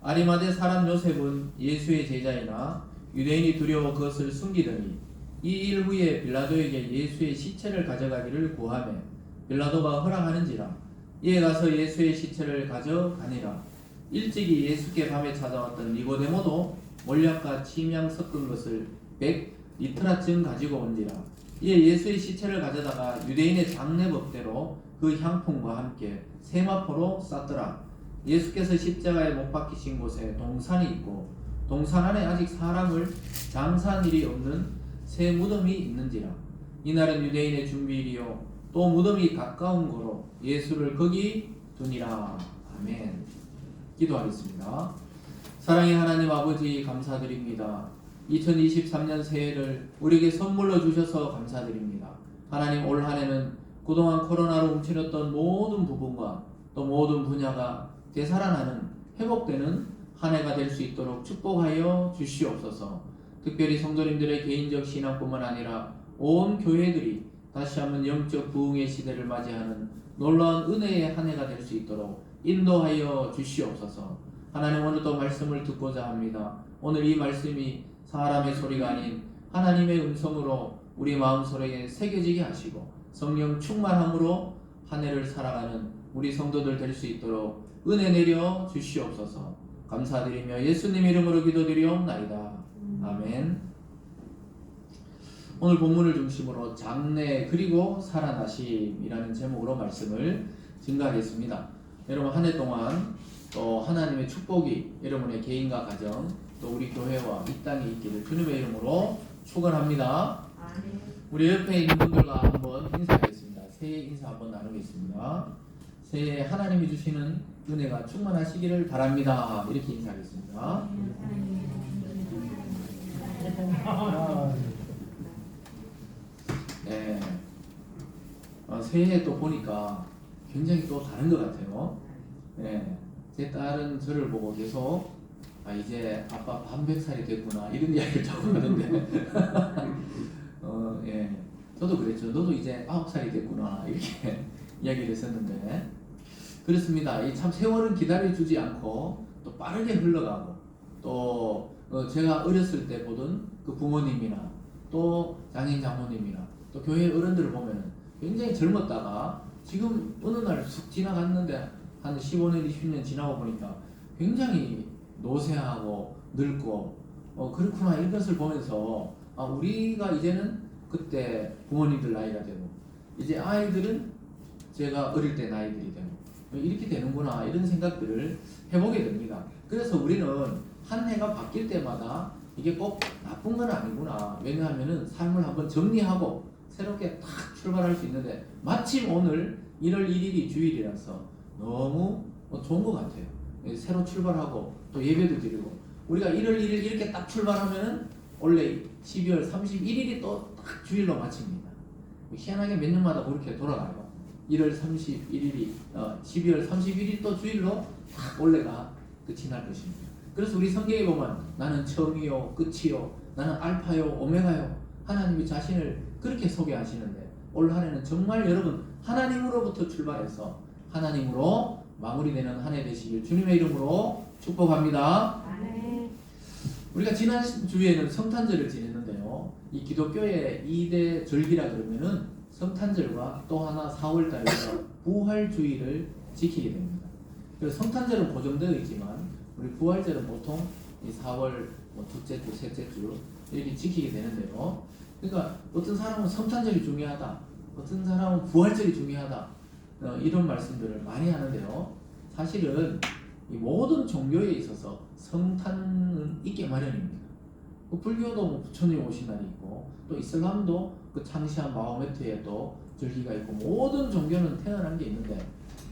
아리마대 사람 요셉은 예수의 제자이나 유대인이 두려워 그것을 숨기더니 이 일 후에 빌라도에게 예수의 시체를 가져가기를 구하며 빌라도가 허락하는지라. 이에 가서 예수의 시체를 가져가니라. 일찍이 예수께 밤에 찾아왔던 니고데모도 몰약과 침향 섞은 것을 100리트라쯤 가지고 온지라. 이에 예수의 시체를 가져다가 유대인의 장례법대로 그 향품과 함께 세마포로 쌌더라. 예수께서 십자가에 못 박히신 곳에 동산이 있고 동산 안에 아직 사람을 장사한 일이 없는 새 무덤이 있는지라. 이날은 유대인의 준비일이요 또 무덤이 가까운 거로 예수를 거기 두니라. 아멘. 기도하겠습니다. 사랑의 하나님 아버지, 감사드립니다. 2023년 새해를 우리에게 선물로 주셔서 감사드립니다. 하나님, 올 한해는 그동안 코로나로 움츠렸던 모든 부분과 또 모든 분야가 되살아나는, 회복되는 한 해가 될 수 있도록 축복하여 주시옵소서. 특별히 성도님들의 개인적 신앙뿐만 아니라 온 교회들이 다시 한번 영적 부흥의 시대를 맞이하는 놀라운 은혜의 한 해가 될 수 있도록 인도하여 주시옵소서. 하나님, 오늘도 말씀을 듣고자 합니다. 오늘 이 말씀이 사람의 소리가 아닌 하나님의 음성으로 우리 마음속에 새겨지게 하시고 성령 충만함으로 한 해를 살아가는 우리 성도들 될 수 있도록 은혜 내려 주시옵소서. 감사드리며 예수님 이름으로 기도드리옵나이다. 아멘. 오늘 본문을 중심으로 장래 그리고 살아나심이라는 제목으로 말씀을 증가하겠습니다. 여러분, 한 해 동안 또 하나님의 축복이 여러분의 개인과 가정 또 우리 교회와 이 땅에 있기를 주님의 이름으로 축원합니다. 우리 옆에 있는 분들과 한번 인사하겠습니다. 새해 인사 한번 나누겠습니다. 새해 하나님이 주시는 은혜가 충만하시기를 바랍니다. 이렇게 인사하겠습니다. 네. 새해 또 보니까 굉장히 또 다른 것 같아요. 네. 제 딸은 저를 보고 계속 이제 아빠 반백살이 됐구나 이런 이야기를 자꾸 하는데 예. 저도 그랬죠. 너도 이제 9살이 됐구나 이렇게 이야기를 했었는데 그렇습니다. 이 참 세월은 기다려주지 않고 또 빠르게 흘러가고 또 제가 어렸을 때 보던 그 부모님이나 또 장인 장모님이나 또 교회 어른들을 보면은 굉장히 젊었다가 지금 어느 날 쑥 지나갔는데 한 15년, 20년 지나고 보니까 굉장히 노쇠하고 늙고 그렇구나 이런 것을 보면서 우리가 이제는 그때 부모님들 나이가 되고 이제 아이들은 제가 어릴 때 나이들이 되고 이렇게 되는구나 이런 생각들을 해보게 됩니다. 그래서 우리는 한 해가 바뀔 때마다 이게 꼭 나쁜 건 아니구나. 왜냐하면은 삶을 한번 정리하고 새롭게 탁 출발할 수 있는데 마침 오늘 1월 1일이 주일이라서 너무 좋은 것 같아요. 새로 출발하고 또 예배도 드리고 우리가 1월 1일 이렇게 딱 출발하면은 원래 12월 31일이 또 딱 주일로 마칩니다. 희한하게 몇 년마다 그렇게 돌아가요. 1월 31일이 12월 31일이 또 주일로 딱 원래가 끝이 날 것입니다. 그래서 우리 성경에 보면 나는 처음이요 끝이요 나는 알파요 오메가요 하나님이 자신을 그렇게 소개하시는데 올 한해는 정말 여러분 하나님으로부터 출발해서 하나님으로 마무리되는 한 해 되시길 주님의 이름으로 축복합니다. 아멘. 우리가 지난 주에는 성탄절을 지냈는데요. 이 기독교의 2대 절기라 그러면은 성탄절과 또 하나 4월달에 부활주의를 지키게 됩니다. 그래서 성탄절은 고정되어 있지만 우리 부활절은 보통 이 4월 둘째 주, 셋째 주 이렇게 지키게 되는데요. 그러니까 어떤 사람은 성탄절이 중요하다, 어떤 사람은 부활절이 중요하다 이런 말씀들을 많이 하는데요. 사실은 이 모든 종교에 있어서 성탄은 있게 마련입니다. 불교도 부처님 오신 날이 있고 또 이슬람도 그 창시한 마호메트의 또 절기가 있고 모든 종교는 태어난 게 있는데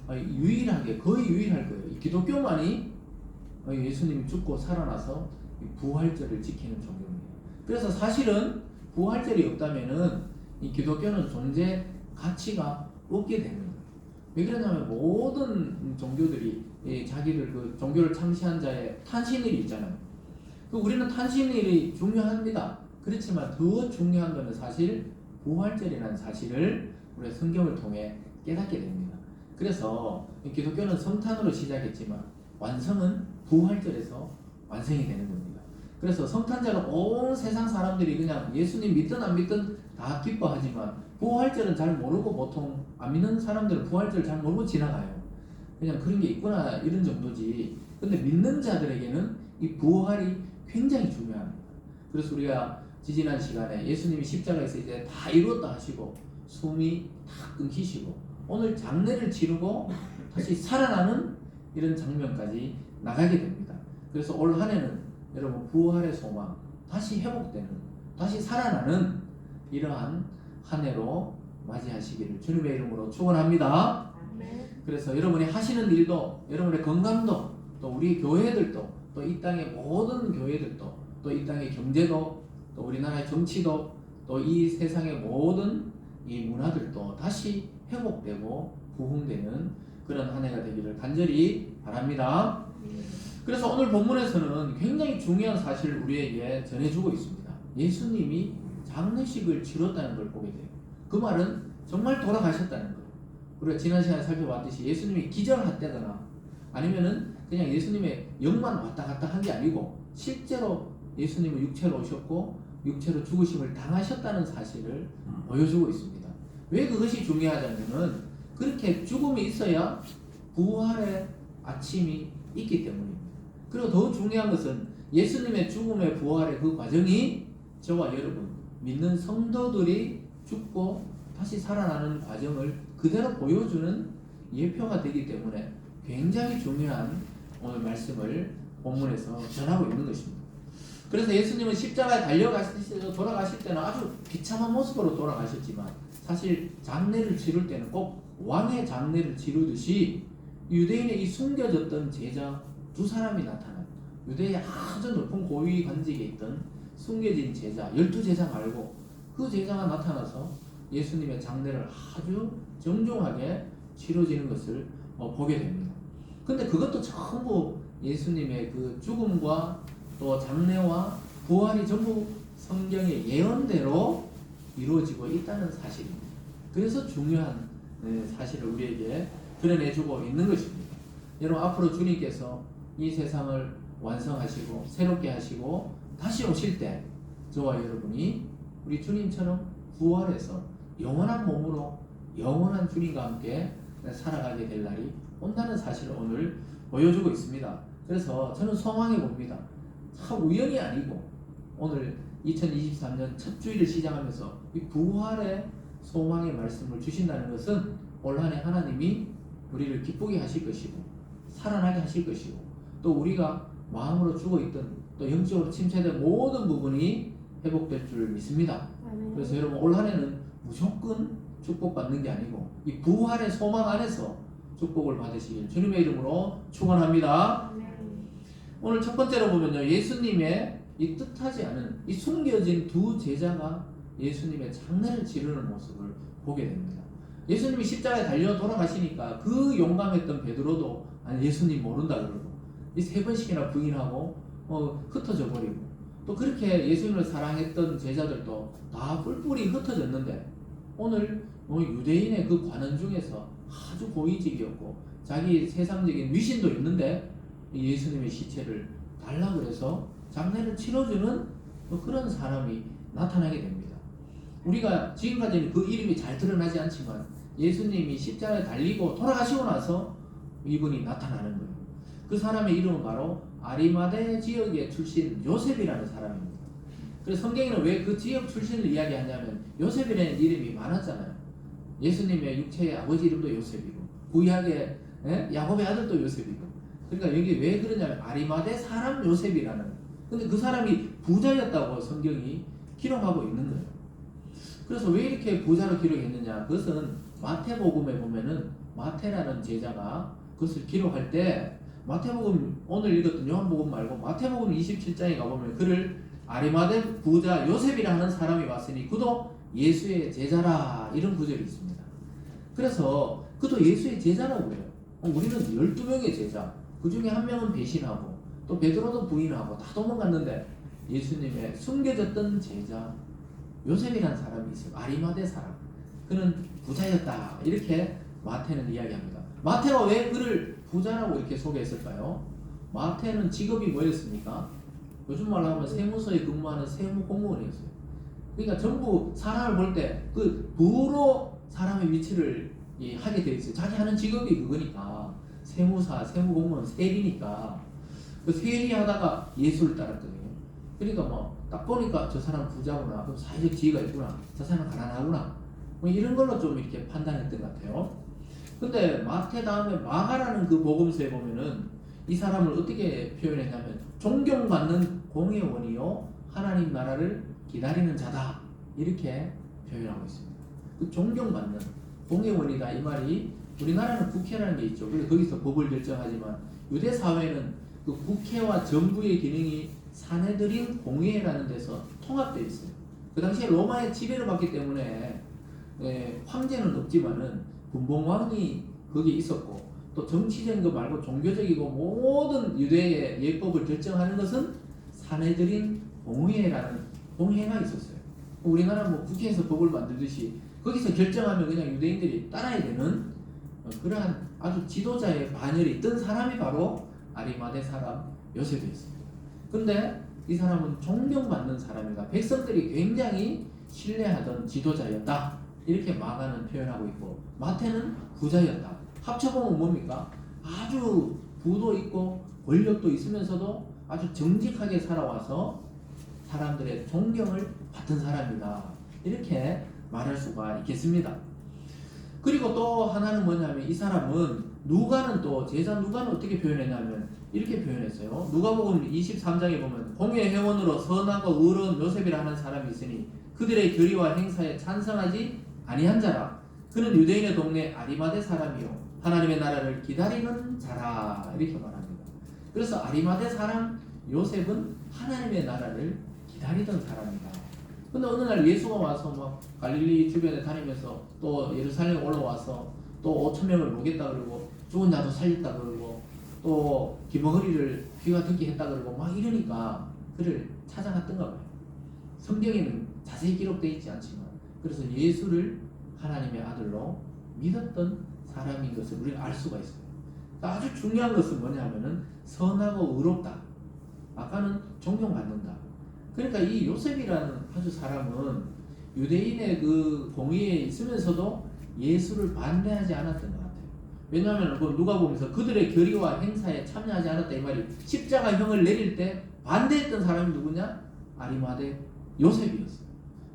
유일하게 거의 유일할 거예요. 이 기독교만이 예수님이 죽고 살아나서 부활절을 지키는 종교입니다. 그래서 사실은 부활절이 없다면은 이 기독교는 존재 가치가 없게 됩니다. 왜 그러냐면 모든 종교들이 자기들 그 종교를 창시한 자의 탄신일이 있잖아요. 우리는 탄신일이 중요합니다. 그렇지만 더 중요한 것은 사실 부활절이라는 사실을 우리가 성경을 통해 깨닫게 됩니다. 그래서 기독교는 성탄으로 시작했지만 완성은 부활절에서 완성이 되는 겁니다. 그래서 성탄절은 온 세상 사람들이 그냥 예수님 믿든 안 믿든 다 기뻐하지만 부활절은 잘 모르고 보통 안 믿는 사람들은 부활절 잘 모르고 지나가요. 그냥 그런 게 있구나 이런 정도지. 근데 믿는 자들에게는 이 부활이 굉장히 중요합니다. 그래서 우리가 지지난 시간에 예수님이 십자가에서 이제 다 이루었다 하시고 숨이 다 끊기시고 오늘 장례를 치르고 다시 살아나는 이런 장면까지 나가게 됩니다. 그래서 올 한 해는 여러분 부활의 소망, 다시 회복되는, 다시 살아나는 이러한 한 해로 맞이하시기를 주님의 이름으로 축원합니다. 그래서 여러분이 하시는 일도, 여러분의 건강도, 또 우리 교회들도, 또 이 땅의 모든 교회들도, 또 이 땅의 경제도, 또 우리나라의 정치도, 또 이 세상의 모든 이 문화들도 다시 회복되고 부흥되는 그런 한 해가 되기를 간절히 바랍니다. 그래서 오늘 본문에서는 굉장히 중요한 사실을 우리에게 전해주고 있습니다. 예수님이 장례식을 치렀다는 걸 보게 돼요. 그 말은 정말 돌아가셨다는 거예요. 우리가 지난 시간에 살펴봤듯이 예수님이 기절했다거나 아니면은 그냥 예수님의 영만 왔다 갔다 한 게 아니고 실제로 예수님은 육체로 오셨고 육체로 죽으심을 당하셨다는 사실을 보여주고 있습니다. 왜 그것이 중요하냐면은 그렇게 죽음이 있어야 부활의 아침이 있기 때문입니다. 그리고 더 중요한 것은 예수님의 죽음의 부활의 그 과정이 저와 여러분 믿는 성도들이 죽고 다시 살아나는 과정을 그대로 보여주는 예표가 되기 때문에 굉장히 중요한 오늘 말씀을 본문에서 전하고 있는 것입니다. 그래서 예수님은 십자가에 달려가실 때, 돌아가실 때는 아주 비참한 모습으로 돌아가셨지만 사실 장례를 치를 때는 꼭 왕의 장례를 치르듯이 유대인의 이 숨겨졌던 제자 두 사람이 나타나요. 유대의 아주 높은 고위 관직에 있던 숨겨진 제자, 12제자 말고 그 제자가 나타나서 예수님의 장례를 아주 정중하게 치러지는 것을 보게 됩니다. 근데 그것도 전부 예수님의 그 죽음과 또 장례와 부활이 전부 성경의 예언대로 이루어지고 있다는 사실입니다. 그래서 중요한 사실을 우리에게 드러내주고 있는 것입니다. 여러분 앞으로 주님께서 이 세상을 완성하시고 새롭게 하시고 다시 오실 때 저와 여러분이 우리 주님처럼 부활해서 영원한 몸으로 영원한 주님과 함께 살아가게 될 날이 온다는 사실을 오늘 보여주고 있습니다. 그래서 저는 소망해 봅니다. 참 우연이 아니고 오늘 2023년 첫 주일을 시작하면서 이 부활의 소망의 말씀을 주신다는 것은 올 한 해 하나님이 우리를 기쁘게 하실 것이고 살아나게 하실 것이고 또 우리가 마음으로 죽어있던 또 영적으로 침체된 모든 부분이 회복될 줄 믿습니다. 그래서 여러분 올 한 해는 무조건 축복받는 게 아니고 이 부활의 소망 안에서 축복을 받으시길 주님의 이름으로 축원합니다. 오늘 첫 번째로 보면요, 예수님의 이 뜻하지 않은 이 숨겨진 두 제자가 예수님의 장례를 치르는 모습을 보게 됩니다. 예수님이 십자가에 달려 돌아가시니까 그 용감했던 베드로도 아니 예수님 모른다 그러고 이 세 번씩이나 부인하고 흩어져 버리고 또 그렇게 예수님을 사랑했던 제자들도 다 뿔뿔이 흩어졌는데 오늘 유대인의 그 관원 중에서 아주 고위직이었고 자기 세상적인 위신도 있는데 예수님의 시체를 달라 그래서 장례를 치러주는 그런 사람이 나타나게 됩니다. 우리가 지금까지는 그 이름이 잘 드러나지 않지만 예수님이 십자가에 달리고 돌아가시고 나서 이분이 나타나는 거예요. 그 사람의 이름은 바로 아리마대 지역의 출신 요셉이라는 사람입니다. 그래서 성경에는 왜 그 지역 출신을 이야기하냐면 요셉이라는 이름이 많았잖아요. 예수님의 육체의 아버지 이름도 요셉이고 구약의 야곱의 아들도 요셉이고 그러니까 여기 왜 그러냐면 아리마대 사람 요셉이라는 근데 그 사람이 부자였다고 성경이 기록하고 있는 거예요. 그래서 왜 이렇게 부자로 기록했느냐 그것은 마태복음에 보면은 마태라는 제자가 그것을 기록할 때 마태복음 오늘 읽었던 요한복음 말고 마태복음 27장에 가보면 그를 아리마대 부자 요셉이라 하는 사람이 왔으니 그도 예수의 제자라 이런 구절이 있습니다. 그래서 그도 예수의 제자라고 그래요. 우리는 12명의 제자 그 중에 한 명은 배신하고 또 베드로도 부인하고 다 도망갔는데 예수님의 숨겨졌던 제자 요셉이라는 사람이 있어요. 아리마대 사람 그는 부자였다 이렇게 마태는 이야기합니다. 마태가 왜 그를 부자라고 이렇게 소개했을까요? 마태는 직업이 뭐였습니까? 요즘 말로 하면 세무서에 근무하는 세무 공무원이었어요. 그러니까 전부 사람을 볼 때 그 부로 사람의 위치를 하게 돼 있어요. 자기 하는 직업이 그거니까. 세무사, 세무공무원, 세리니까. 그 세리 하다가 예수를 따랐거든요. 그러니까 뭐 딱 보니까 저 사람 부자구나, 그럼 사회적 지위가 있구나, 저 사람 가난하구나, 뭐 이런 걸로 좀 이렇게 판단했던 것 같아요. 근데 마태 다음에 마가라는 그 복음서에 보면은 이 사람을 어떻게 표현했냐면 존경받는 공회원이요 하나님 나라를 기다리는 자다, 이렇게 표현하고 있습니다. 그 존경받는 공회원이다, 이 말이, 우리나라는 국회라는 게 있죠. 그래서 거기서 법을 결정하지만 유대 사회는 그 국회와 정부의 기능이 사내들인 공회라는 데서 통합되어 있어요. 그 당시에 로마의 지배를 받기 때문에 황제는 없지만은 분봉왕이 거기에 있었고, 또 정치적인 거 말고 종교적이고 모든 유대의 예법을 결정하는 것은 사내들인 공회라는 공회가 있었어요. 우리나라 뭐 국회에서 법을 만들듯이 거기서 결정하면 그냥 유대인들이 따라야 되는 그러한 아주 지도자의 반열에 있던 사람이 바로 아리마대 사람 요셉이었습니다. 근데 이 사람은 존경받는 사람이다. 백성들이 굉장히 신뢰하던 지도자였다, 이렇게 마가는 표현하고 있고, 마태는 부자였다. 합쳐보면 뭡니까? 아주 부도 있고 권력도 있으면서도 아주 정직하게 살아와서 사람들의 존경을 받던 사람이다, 이렇게 말할 수가 있겠습니다. 그리고 또 하나는 뭐냐면 이 사람은 누가는 또 제자 누가는 어떻게 표현했냐면 이렇게 표현했어요. 누가복음 23장에 보면 공회 회원으로 선하고 의로운 요셉이라 하는 사람이 있으니 그들의 결의와 행사에 찬성하지 아니한 자라. 그는 유대인의 동네 아리마대 사람이요 하나님의 나라를 기다리는 자라, 이렇게 말합니다. 그래서 아리마대 사람 요셉은 하나님의 나라를 기다리던 사람이다. 근데 어느 날 예수가 와서 막 갈릴리 주변에 다니면서 또 예루살렘에 올라와서 또 5,000명을 모겠다 그러고 죽은 자도 살렸다 그러고 또 기머거리를 귀가 듣게 했다 그러고 막 이러니까 그를 찾아갔던가 봐요. 성경에는 자세히 기록되어 있지 않지만, 그래서 예수를 하나님의 아들로 믿었던 사람인 것을 우리가 알 수가 있어요. 아주 중요한 것은 뭐냐면은 선하고 의롭다. 아까는 존경받는다. 그러니까 이 요셉이라는 아주 사람은 유대인의 그 공의에 있으면서도 예수를 반대하지 않았던 것 같아요. 왜냐하면 그 누가복음에서 그들의 결의와 행사에 참여하지 않았다, 이 말이 십자가형을 내릴 때 반대했던 사람이 누구냐? 아리마대 요셉이었어요.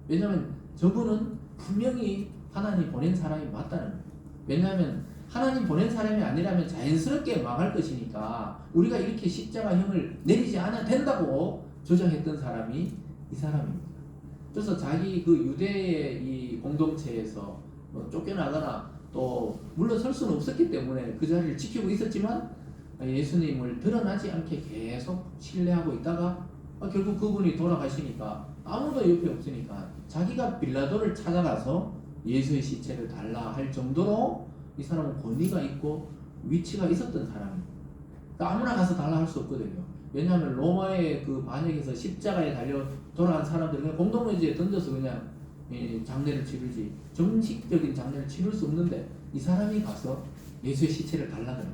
왜냐하면 저분은 분명히 하나님 보낸 사람이 맞다는 거예요. 왜냐하면 하나님 보낸 사람이 아니라면 자연스럽게 망할 것이니까 우리가 이렇게 십자가형을 내리지 않아도 된다고 주장했던 사람이 이 사람입니다. 그래서 자기 그 유대의 이 공동체에서 쫓겨나거나 또 물러설 수는 없었기 때문에 그 자리를 지키고 있었지만 예수님을 드러나지 않게 계속 신뢰하고 있다가 결국 그분이 돌아가시니까 아무도 옆에 없으니까 자기가 빌라도를 찾아가서 예수의 시체를 달라 할 정도로 이 사람은 권위가 있고 위치가 있었던 사람입니다. 그러니까 아무나 가서 달라 할 수 없거든요. 왜냐하면 로마의 그 반역에서 십자가에 달려 돌아간 사람들은 그냥 공동묘지에 던져서 그냥 장례를 치르지 정식적인 장례를 치를 수 없는데 이 사람이 가서 예수의 시체를 달라 그래요.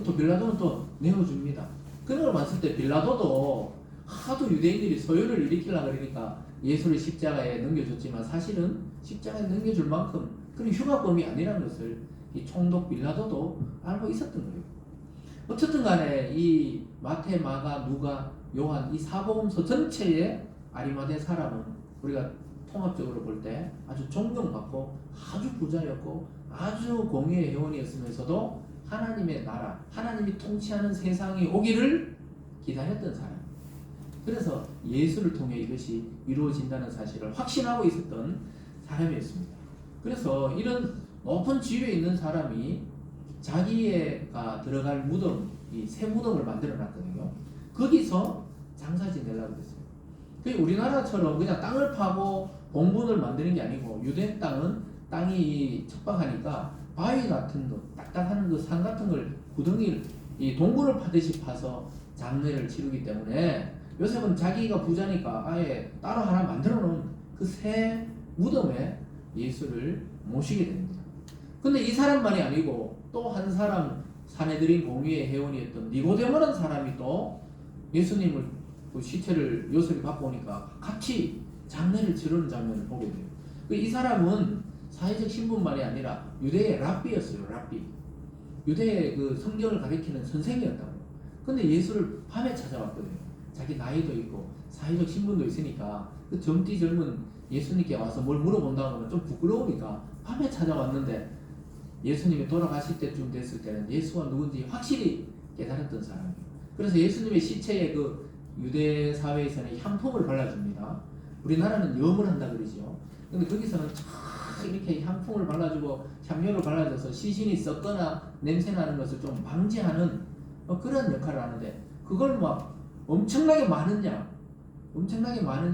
또 빌라도는 또 내어줍니다. 그런 걸 봤을 때 빌라도도 하도 유대인들이 소요를 일으키려고 그러니까 예수를 십자가에 넘겨줬지만 사실은 십자가에 넘겨줄 만큼 그런 흉악범이 아니라는 것을 이 총독 빌라도도 알고 있었던 거예요. 어쨌든 간에 이 마태, 마가, 누가, 요한 이 사복음서 전체의 아리마대 사람은 우리가 통합적으로 볼 때 아주 존경받고 아주 부자였고 아주 공의의 회원이었으면서도 하나님의 나라, 하나님이 통치하는 세상이 오기를 기다렸던 사람. 그래서 예수를 통해 이것이 이루어진다는 사실을 확신하고 있었던 사람이었습니다. 그래서 이런 높은 지위에 있는 사람이 자기가 들어갈 무덤, 이 새 무덤을 만들어 놨거든요. 거기서 장사 지내려고 했어요. 그 우리나라처럼 그냥 땅을 파고 봉분을 만드는 게 아니고 유대 땅은 땅이 척박하니까 바위 같은 거, 딱딱한 그 산 같은 걸 구덩이를 이 동굴을 파듯이 파서 장례를 치르기 때문에 요셉은 자기가 부자니까 아예 따로 하나 만들어 놓은 그 새 무덤에 예수를 모시게 됩니다. 근데 이 사람만이 아니고 또 한 사람 사내들인 공의의 회원이었던 니고데모라는 사람이 또 예수님을 그 시체를 요셉이 갖고 오니까 같이 장례를 치르는 장면을 보게 돼요. 이 사람은 사회적 신분만이 아니라 유대의 랍비였어요. 랍비. 유대의 그 성경을 가르치는 선생이었다고. 근데 예수를 밤에 찾아왔거든요. 자기 나이도 있고 사회적 신분도 있으니까 그 젊디 젊은 예수님께 와서 뭘 물어본다고 하면 좀 부끄러우니까 밤에 찾아왔는데 예수님이 돌아가실 때쯤 됐을 때는 예수가 누군지 확실히 깨달았던 사람이에요. 그래서 예수님의 시체에 그 유대 사회에서는 향품을 발라줍니다. 우리나라는 염을 한다 그러죠. 근데 거기서는 쫙 이렇게 향품을 발라주고 향료를 발라줘서 시신이 썩거나 냄새나는 것을 좀 방지하는 그런 역할을 하는데 그걸 막 엄청나게 많은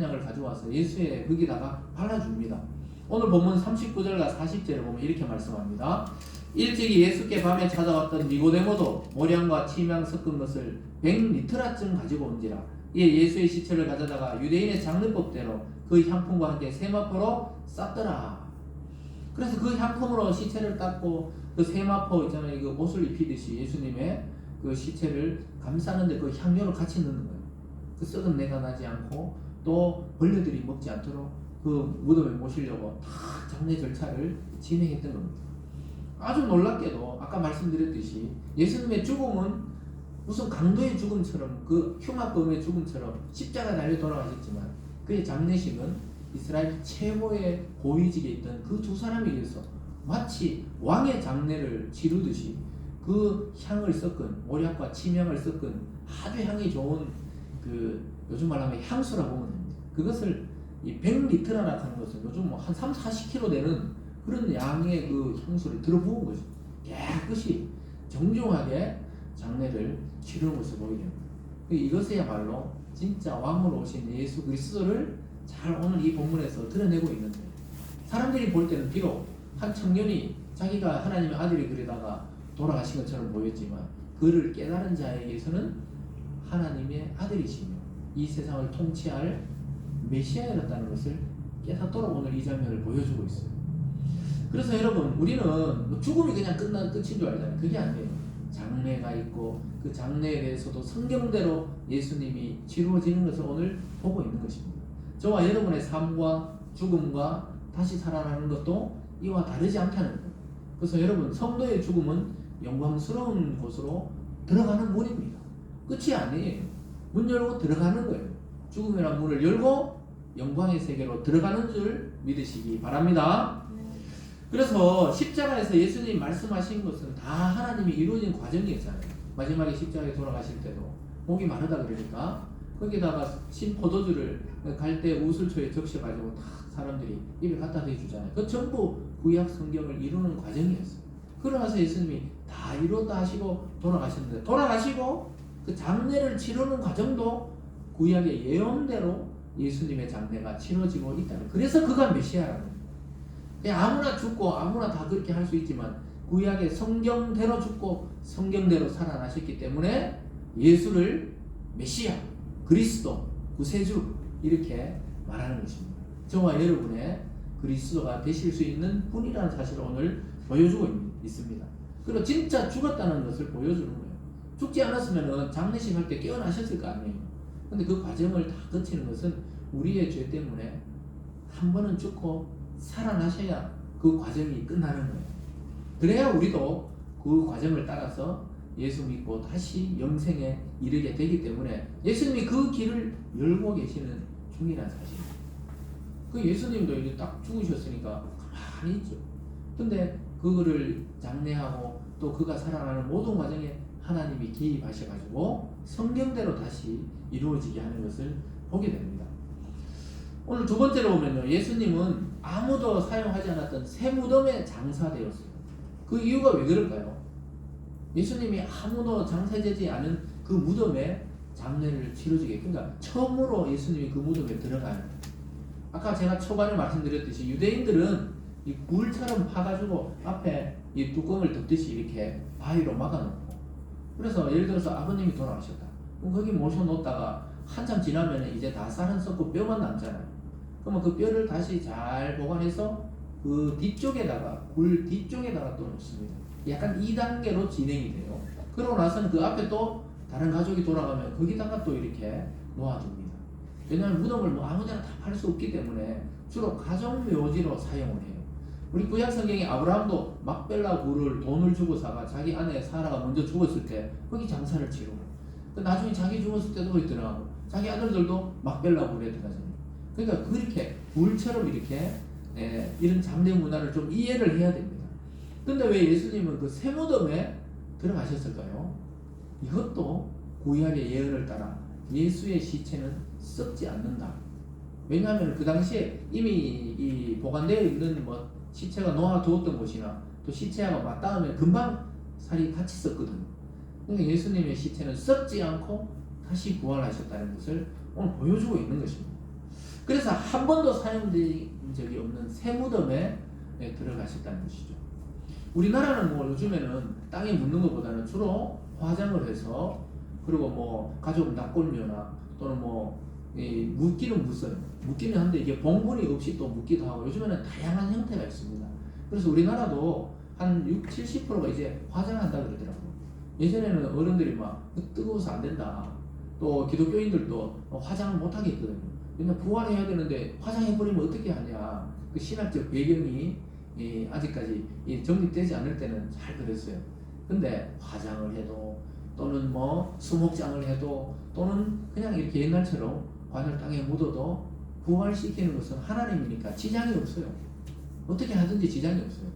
양을 가져와서 예수의 거기다가 발라줍니다. 오늘 본문 39절과 40절을 보면 이렇게 말씀합니다. 일찍이 예수께 밤에 찾아왔던 니고데모도 모량과 침향 섞은 것을 100리터라쯤 가지고 온지라. 이에 예수의 시체를 가져다가 유대인의 장례법대로 그 향품과 함께 세마포로 쌌더라. 그래서 그 향품으로 시체를 닦고 그 세마포 있잖아요. 그 옷을 입히듯이 예수님의 그 시체를 감싸는데 그 향료를 같이 넣는 거예요. 그 썩은 내가 나지 않고 또 벌레들이 먹지 않도록 그 무덤에 모시려고 다 장례 절차를 진행했던 겁니다. 아주 놀랍게도 아까 말씀드렸듯이 예수님의 죽음은 무슨 강도의 죽음처럼 그 흉악범의 죽음처럼 십자가 달려 돌아가셨지만 그의 장례식은 이스라엘 최고의 고위직에 있던 그 두 사람에 의해서 마치 왕의 장례를 치르듯이 그 향을 섞은 모략과 침향을 섞은 아주 향이 좋은 그 요즘 말하면 향수라고 보면 됩니다. 그것을 이 100리터라고 하는 것은 요즘 뭐 한 30-40kg 되는 그런 양의 그 향수를 들어부은 거죠. 깨끗이 정중하게 장례를 치르는 것을 보게 됩니다. 이것이야말로 진짜 왕으로 오신 예수 그리스도를 잘 오늘 이 본문에서 드러내고 있는데 사람들이 볼 때는 비록 한 청년이 자기가 하나님의 아들이 그러다가 돌아가신 것처럼 보였지만 그를 깨달은 자에게서는 하나님의 아들이시며 이 세상을 통치할 메시아였다는 것을 깨닫도록 오늘 이 장면을 보여주고 있어요. 그래서 여러분 우리는 죽음이 그냥 끝인 줄 알잖아요. 그게 아니에요. 장례가 있고 그 장례에 대해서도 성경대로 예수님이 치루어지는 것을 오늘 보고 있는 것입니다. 저와 여러분의 삶과 죽음과 다시 살아나는 것도 이와 다르지 않다는 거예요. 그래서 여러분 성도의 죽음은 영광스러운 곳으로 들어가는 문입니다. 끝이 아니에요. 문 열고 들어가는 거예요. 죽음이란 문을 열고 영광의 세계로 들어가는 줄 믿으시기 바랍니다. 그래서 십자가에서 예수님이 말씀하신 것은 다 하나님이 이루어진 과정이었잖아요. 마지막에 십자가에 돌아가실 때도 목이 마르다 그러니까 거기다가 신 포도주를 갈대 우슬초에 적셔가지고 다 사람들이 입에 갖다 대주잖아요. 그 전부 구약 성경을 이루는 과정이었어요. 그러나서 예수님이 다 이루었다 하시고 돌아가셨는데 돌아가시고 그 장례를 치르는 과정도 구약의 예언대로 예수님의 장례가 치러지고 있다는. 그래서 그가 메시아라는 거예요. 그냥 아무나 죽고 아무나 다 그렇게 할 수 있지만 구약의 성경대로 죽고 성경대로 살아나셨기 때문에 예수를 메시아, 그리스도, 구세주 이렇게 말하는 것입니다. 저와 여러분의 그리스도가 되실 수 있는 분이라는 사실을 오늘 보여주고 있습니다. 그리고 진짜 죽었다는 것을 보여주는 거예요. 죽지 않았으면 장례식 할 때 깨어나셨을 거 아니에요. 근데 그 과정을 다 거치는 것은 우리의 죄 때문에 한 번은 죽고 살아나셔야 그 과정이 끝나는 거예요. 그래야 우리도 그 과정을 따라서 예수 믿고 다시 영생에 이르게 되기 때문에 예수님이 그 길을 열고 계시는 중이라는 사실입니다. 그 예수님도 이제 딱 죽으셨으니까 가만히 있죠. 근데 그거를 장례하고 또 그가 살아나는 모든 과정에 하나님이 개입하셔가지고 성경대로 다시 이루어지게 하는 것을 보게 됩니다. 오늘 두 번째로 보면요, 예수님은 아무도 사용하지 않았던 새 무덤에 장사되었어요. 그 이유가 왜 그럴까요? 예수님이 아무도 장사되지 않은 그 무덤에 장례를 치러지게, 그러니까 처음으로 예수님이 그 무덤에 들어가요. 아까 제가 초반에 말씀드렸듯이 유대인들은 이 굴처럼 파가지고 앞에 이 뚜껑을 덮듯이 이렇게 바위로 막아놓고, 그래서 예를 들어서 아버님이 돌아가셨다. 그럼 거기 모셔놓다가 한참 지나면 이제 다 쌀은 썩고 뼈만 남잖아요. 그러면 그 뼈를 다시 잘 보관해서 그 뒤쪽에다가, 굴 뒤쪽에다가 또 놓습니다. 약간 2단계로 진행이 돼요. 그러고 나서는 그 앞에 또 다른 가족이 돌아가면 거기다가 또 이렇게 놓아둡니다. 왜냐하면 무덤을 뭐 아무데나 다 팔 수 없기 때문에 주로 가정 묘지로 사용을 해요. 우리 구약 성경에 아브라함도 막벨라 굴을 돈을 주고 사가 자기 아내 사라가 먼저 죽었을 때 거기 장사를 치르고, 나중에 자기 죽었을 때도 거기 들어가고, 자기 아들들도 막벨라 굴에 들어가잖아요. 그러니까 그렇게 굴처럼 이렇게 이런 장례 문화를 좀 이해를 해야 됩니다. 근데 왜 예수님은 그 새무덤에 들어가셨을까요? 이것도 구약의 예언을 따라 예수의 시체는 썩지 않는다. 왜냐하면 그 당시에 이미 이 보관되어 있는 뭐 시체가 놓아두었던 곳이나 또 시체하고 맞닿으면 금방 살이 같이 썩거든요. 그러니까 예수님의 시체는 썩지 않고 다시 부활하셨다는 것을 오늘 보여주고 있는 것입니다. 그래서 한 번도 사용된 적이 없는 새무덤에 들어가셨다는 것이죠. 우리나라는 뭐 요즘에는 땅에 묻는 것보다는 주로 화장을 해서, 그리고 뭐 가족 납골묘나 또는 뭐 묻기는 묻어요. 묻기는 한데 이게 봉분이 없이 또 묻기도 하고, 요즘에는 다양한 형태가 있습니다. 그래서 우리나라도 한 60, 70%가 이제 화장한다 그러더라고요. 예전에는 어른들이 막 뜨거워서 안 된다, 또 기독교인들도 화장을 못하게 했거든요. 왜냐면 부활해야 되는데 화장해버리면 어떻게 하냐, 그 신학적 배경이 아직까지 정립되지 않을 때는 잘 그랬어요. 근데 화장을 해도, 또는 뭐 수목장을 해도, 또는 그냥 이렇게 옛날처럼 관을 땅에 묻어도 부활시키는 것은 하나님이니까 지장이 없어요. 어떻게 하든지 지장이 없어요.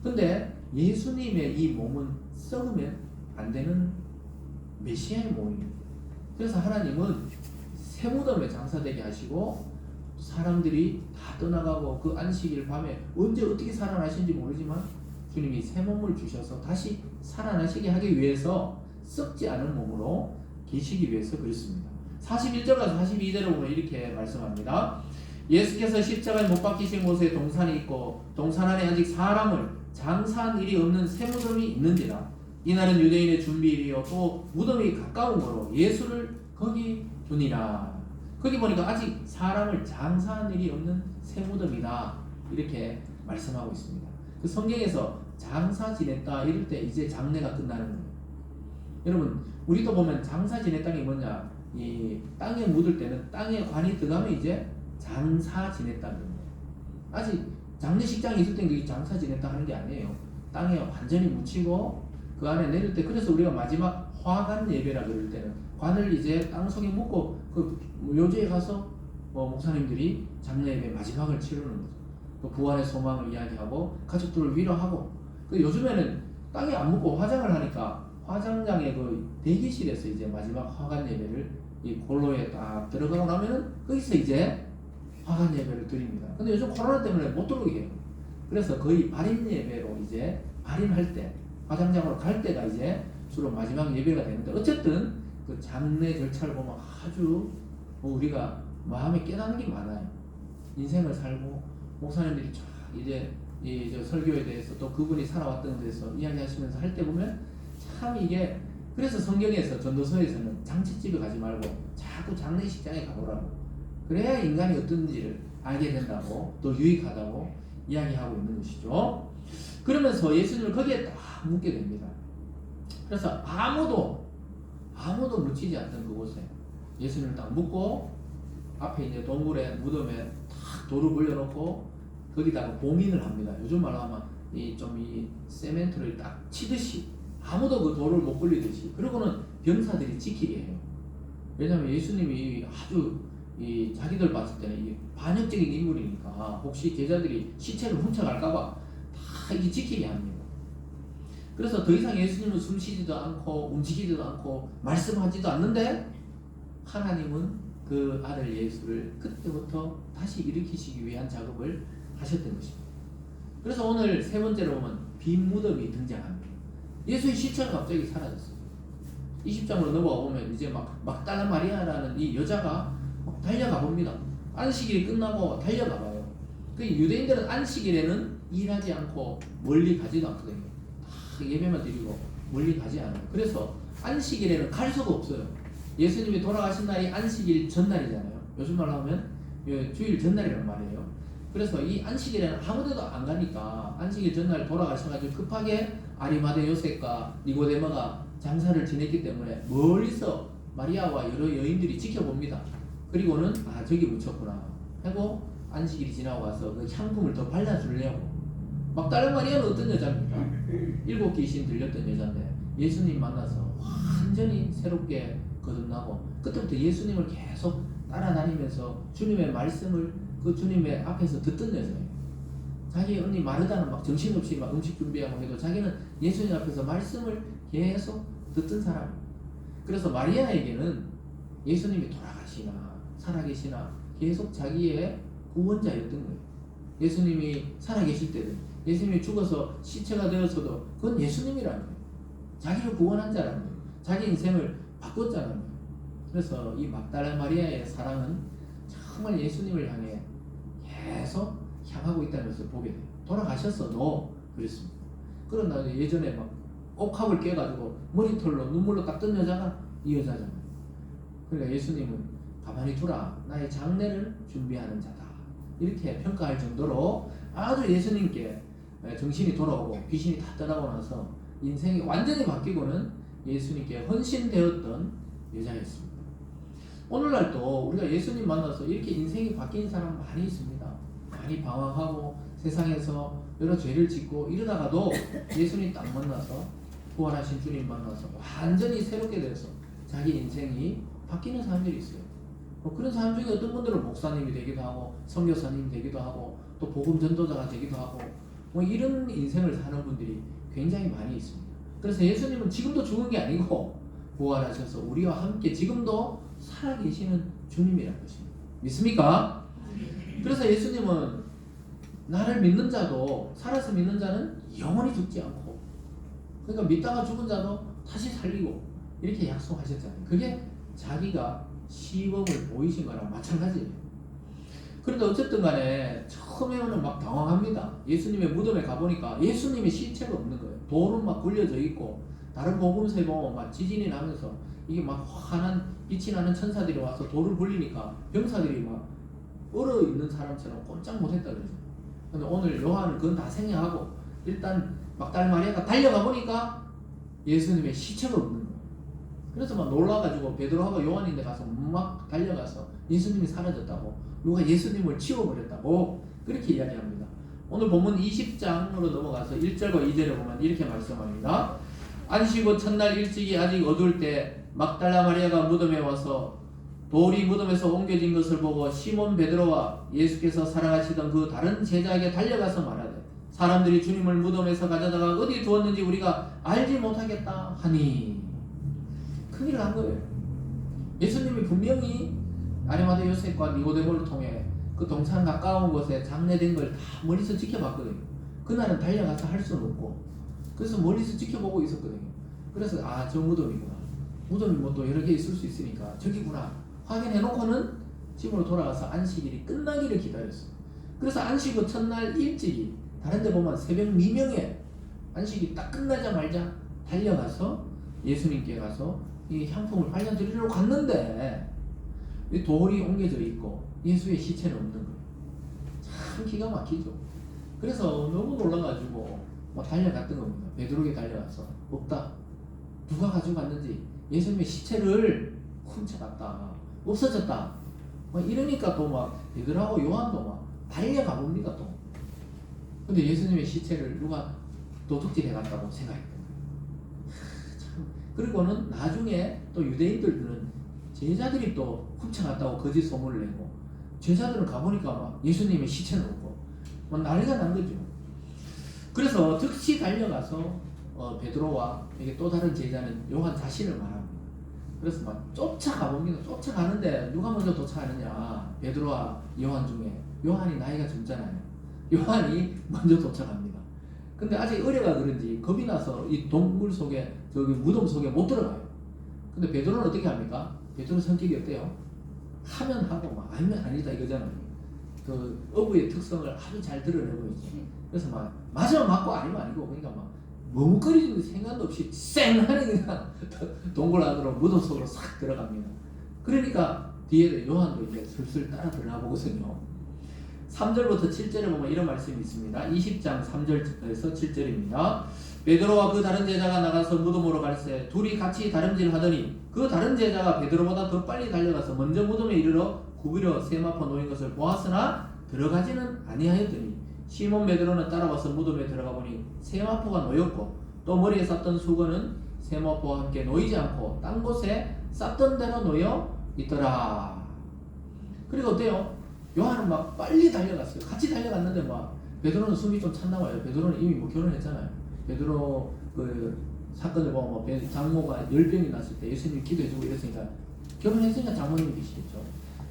근데 예수님의 이 몸은 썩으면 안 되는 메시아의 몸입니다. 그래서 하나님은 새무덤에 장사되게 하시고, 사람들이 다 떠나가고 그 안식일 밤에 언제 어떻게 살아나신지 모르지만 주님이 새 몸을 주셔서 다시 살아나시게 하기 위해서 썩지 않은 몸으로 계시기 위해서 그렇습니다. 41절과 42절을 보면 이렇게 말씀합니다. 예수께서 십자가에 못 박히신 곳에 동산이 있고 동산 안에 아직 사람을 장사한 일이 없는 새 무덤이 있는지라. 이날은 유대인의 준비일이요 또 무덤이 가까운 거로 예수를 거기 두니라. 거기 보니까 아직 사람을 장사한 일이 없는 새 무덤이다, 이렇게 말씀하고 있습니다. 그 성경에서 장사 지냈다 이럴 때 이제 장례가 끝나는 거예요. 여러분, 우리도 보면 장사 지냈다는 게 뭐냐, 이 땅에 묻을 때는 땅에 관이 들어가면 이제 장사 지냈다는 겁니다. 아직 장례식장이 있을 때는 장사 지냈다 하는 게 아니에요. 땅에 완전히 묻히고 그 안에 내릴 때, 그래서 우리가 마지막 화관 예배라 그럴 때는 관을 이제 땅 속에 묻고 그 묘지에 가서 목사님들이 장례 예배 마지막을 치르는 거죠. 또 부활의 소망을 이야기하고 가족들을 위로하고. 그 요즘에는 땅에 안 묻고 화장을 하니까 화장장의 그 대기실에서 이제 마지막 화관 예배를 이 골로에 딱 들어가고 나면은 거기서 이제 화관 예배를 드립니다. 근데 요즘 코로나 때문에 못 들어오게 해요. 그래서 거의 발인 예배로 이제 발인할 때 화장장으로 갈 때가 이제 주로 마지막 예배가 되는데, 어쨌든 그 장례 절차를 보면 아주 우리가 마음에 깨닫는 게 많아요. 인생을 살고 목사님들이 쫙 이제 이 설교에 대해서 또 그분이 살아왔던 데서 이야기하시면서 할 때 보면 참 이게, 그래서 성경에서 전도서에서는 장례집에 가지 말고 자꾸 장례식장에 가보라고, 그래야 인간이 어떤지를 알게 된다고, 또 유익하다고 이야기하고 있는 것이죠. 그러면서 예수님을 거기에 딱 묻게 됩니다. 그래서 아무도 묻히지 않던 그곳에 예수님을 딱 묻고, 앞에 이제 동굴에 무덤에 딱 돌을 불려놓고 거기다가 봉인을 합니다. 요즘 말로 하면 이 세멘트를 딱 치듯이, 아무도 그 돌을 못 굴리듯이. 그러고는 병사들이 지키게 해요. 왜냐하면 예수님이 아주 자기들 봤을 때는 이게 반역적인 인물이니까 혹시 제자들이 시체를 훔쳐갈까봐 다 이게 지키게 합니다. 그래서 더 이상 예수님은 숨 쉬지도 않고 움직이지도 않고 말씀하지도 않는데, 하나님은 그 아들 예수를 그때부터 다시 일으키시기 위한 작업을 하셨던 것입니다. 그래서 오늘 세 번째로 보면 빈 무덤이 등장합니다. 예수의 시체가 갑자기 사라졌어요. 20장으로 넘어가 보면 이제 막달라 마리아라는 이 여자가 막 달려가 봅니다. 안식일이 끝나고 달려가 봐요. 그 유대인들은 안식일에는 일하지 않고 멀리 가지도 않거든요. 다 예배만 드리고 멀리 가지 않아요. 그래서 안식일에는 갈 수가 없어요. 예수님이 돌아가신 날이 안식일 전날이잖아요. 요즘 말로 하면 주일 전날이란 말이에요. 그래서 이 안식일에는 아무데도 안 가니까 안식일 전날 돌아가셔가지고 급하게 아리마대 요셉과 니고데모가 장사를 지냈기 때문에 멀리서 마리아와 여러 여인들이 지켜봅니다. 그리고는 아 저기 묻혔구나 하고 안식일이 지나고 와서 그 향품을 더 발라주려고. 막달라 마리아는 어떤 여자입니까? 7 귀신 들렸던 여자인데 예수님 만나서 완전히 새롭게 거듭나고 그때부터 예수님을 계속 따라다니면서 주님의 말씀을 그 주님의 앞에서 듣던 여자예요. 자기 언니 마르다는 막 정신없이 막 음식 준비하고 해도 자기는 예수님 앞에서 말씀을 계속 듣던 사람이에요. 그래서 마리아에게는 예수님이 돌아가시나 살아계시나 계속 자기의 구원자였던 거예요. 예수님이 살아계실 때도 예수님이 죽어서 시체가 되었어도 그건 예수님이라는 거예요. 자기를 구원한 자라는 거예요. 자기 인생을 바꿨자는 거예요. 그래서 이 막달라 마리아의 사랑은 정말 예수님을 향해 계속 향하고 있다는 것을 보게 돼요. 돌아가셨어도 그랬습니다. 그러나 예전에 막 옥합을 깨가지고 머리털로 눈물로 닦던 여자가 이 여자잖아요. 그러니까 예수님은 가만히 두라 나의 장례를 준비하는 자다 이렇게 평가할 정도로 아주 예수님께 정신이 돌아오고 귀신이 다 떠나고 나서 인생이 완전히 바뀌고는 예수님께 헌신되었던 여자였습니다. 오늘날도 우리가 예수님 만나서 이렇게 인생이 바뀐 사람 많이 있습니다. 많이 방황하고 세상에서 여러 죄를 짓고 이러다가도 예수님 딱 만나서 부활하신 주님 만나서 완전히 새롭게 돼서 자기 인생이 바뀌는 사람들이 있어요. 그런 사람 중에 어떤 분들은 목사님이 되기도 하고 선교사님이 되기도 하고 또 복음 전도자가 되기도 하고 이런 인생을 사는 분들이 굉장히 많이 있습니다. 그래서 예수님은 지금도 죽은 게 아니고 부활하셔서 우리와 함께 지금도 살아계시는 주님이라는 것입니다. 믿습니까? 그래서 예수님은 나를 믿는 자도 살아서 믿는 자는 영원히 죽지 않고 그러니까 믿다가 죽은 자도 다시 살리고 이렇게 약속하셨잖아요. 그게 자기가 시범을 보이신 거랑 마찬가지예요. 그런데 어쨌든 간에 처음에는 막 당황합니다. 예수님의 무덤에 가보니까 예수님의 시체가 없는 거예요. 돌은 막 굴려져 있고 다른 복음서에 보면 막 지진이 나면서 이게 막 환한 빛이 나는 천사들이 와서 돌을 굴리니까 병사들이 막 얼어 있는 사람처럼 꼼짝 못했다 그러죠. 근데 오늘 요한은 그건 다 생략하고 일단 막달라 마리아가 달려가 보니까 예수님의 시체가 없는 거예요. 그래서 막 놀라가지고 베드로하고 요한인데 가서 막 달려가서 예수님이 사라졌다고 누가 예수님을 치워버렸다고 그렇게 이야기합니다. 오늘 본문 20장으로 넘어가서 1절과 2절에 보면 이렇게 말씀합니다. 안식 후 첫날 일찍이 아직 어두울 때 막달라 마리아가 무덤에 와서 돌이 무덤에서 옮겨진 것을 보고 시몬 베드로와 예수께서 사랑하시던 그 다른 제자에게 달려가서 말하되 사람들이 주님을 무덤에서 가져다가 어디 두었는지 우리가 알지 못하겠다 하니 큰일 난 거예요. 예수님이 분명히 아리마대 요셉과 니고데모를 통해 그 동산 가까운 곳에 장례된 걸 다 멀리서 지켜봤거든요. 그날은 달려가서 할 수는 없고 그래서 멀리서 지켜보고 있었거든요. 그래서 저 무덤이구나. 무덤이 뭐 또 여러 개 있을 수 있으니까 저기구나 확인해놓고는 집으로 돌아가서 안식일이 끝나기를 기다렸어요. 그래서 안식 후 첫날 일찍이 다른 데 보면 새벽 미명에 안식이 딱 끝나자마자 달려가서 예수님께 가서 이 향품을 발려드리려고 갔는데 이 돌이 옮겨져 있고 예수의 시체는 없는 거예요. 참 기가 막히죠. 그래서 너무 놀라가지고 막 달려갔던 겁니다. 베드로에게 달려가서 없다. 누가 가져갔는지 예수님의 시체를 훔쳐갔다. 없어졌다. 막 이러니까 또 막 베드로하고 요한도 막 달려가 봅니다 또. 근데 예수님의 시체를 누가 도둑질 해갔다고 생각했던 거예요. 참. 그리고는 나중에 또 유대인들은 제자들이 또 훔쳐갔다고 거짓 소문을 내고 제자들은 가보니까 막 예수님의 시체는 없고 막 난리가 난 거죠. 그래서 즉시 달려가서 베드로와 이게 또 다른 제자는 요한 자신을 말합니다. 그래서 막 쫓아가 봅니다. 쫓아가는데 누가 먼저 도착하느냐? 베드로와 요한 중에 요한이 나이가 젊잖아요. 요한이 먼저 도착합니다. 근데 아직 어려가 그런지 겁이 나서 이 동굴 속에 저기 무덤 속에 못 들어가요. 근데 베드로는 어떻게 합니까? 베드로 성격이 어때요? 하면 하고 막 아니면 아니다 이거잖아요. 그 어부의 특성을 아주 잘 드러내고 있죠. 그래서 막 맞으면 맞고 아니면 아니고 그러니까 막 머뭇거리는 생각도 없이 쌩하니 그냥 동굴 안으로 무덤 속으로 싹 들어갑니다. 그러니까 뒤에 요한도 이제 슬슬 따라 들어가 보거든요. 3절부터 7절에 보면 이런 말씀이 있습니다. 20장 3절에서 7절입니다. 베드로와 그 다른 제자가 나가서 무덤으로 갈새 둘이 같이 다름질하더니 그 다른 제자가 베드로보다 더 빨리 달려가서 먼저 무덤에 이르러 구부려 세마포 놓인 것을 보았으나 들어가지는 아니하였더니 시몬 베드로는 따라와서 무덤에 들어가 보니 세마포가 놓였고 또 머리에 쌌던 수건은 세마포와 함께 놓이지 않고 딴 곳에 쌌던 대로 놓여 있더라. 그리고 어때요? 요한은 막 빨리 달려갔어요. 같이 달려갔는데 막 베드로는 숨이 좀 찼나 봐요. 베드로는 이미 뭐 결혼했잖아요. 베드로 그 사건을 보면 뭐 장모가 열병이 났을 때 예수님이 기도해주고 이랬으니까 결혼했으니까 장모님이 계시겠죠.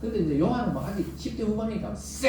근데 이제 요한은 막 아직 10대 후반이니까